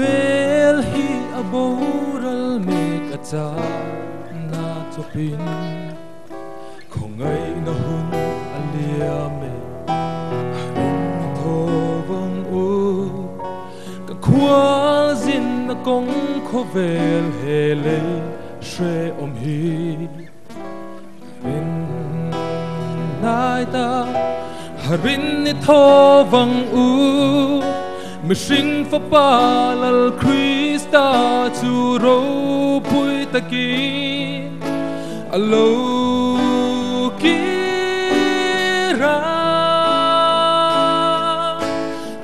vel hi aboral me kacha na chopin khongai na hun alia me harin tho vang u ka khwal zin na kong kho vel hele shre om hi harin nai ta harin ni tho vang u Mishing for palal Krista to ro pui takin alo kira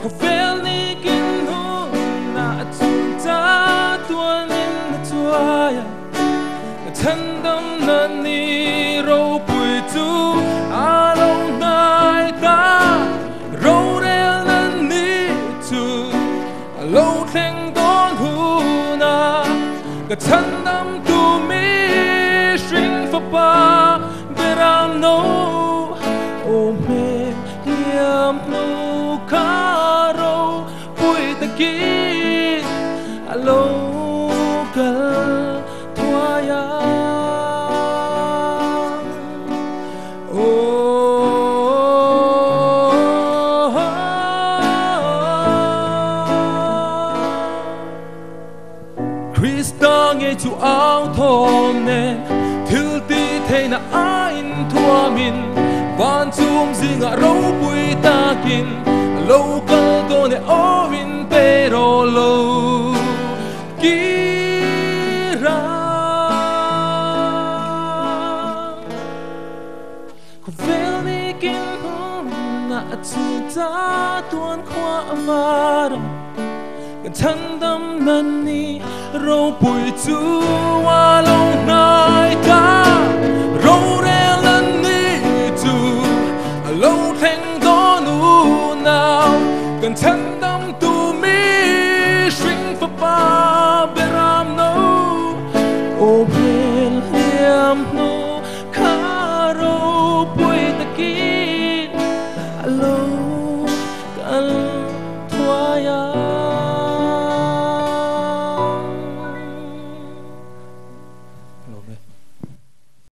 ko fel ni kin hu na ta tuan in na tuaya na tandam na ni ro pui tu alo nai ta ro lâu thèn đón hu na cả thân năm tu mi string for pa but I know oh me hiam no caro pui ta ki alo kal thoya Krista nghe chu áo thom nè thil ti thế na ain thua min van chung zing a ro pui ta kin local do ne orin pero lo kira ko vel ni kin na chu ta tuan khwa amara thân tâm nan ni ro pui chu wa long nai ta ro rel nan ni chu a lo theng do nu nào cần thân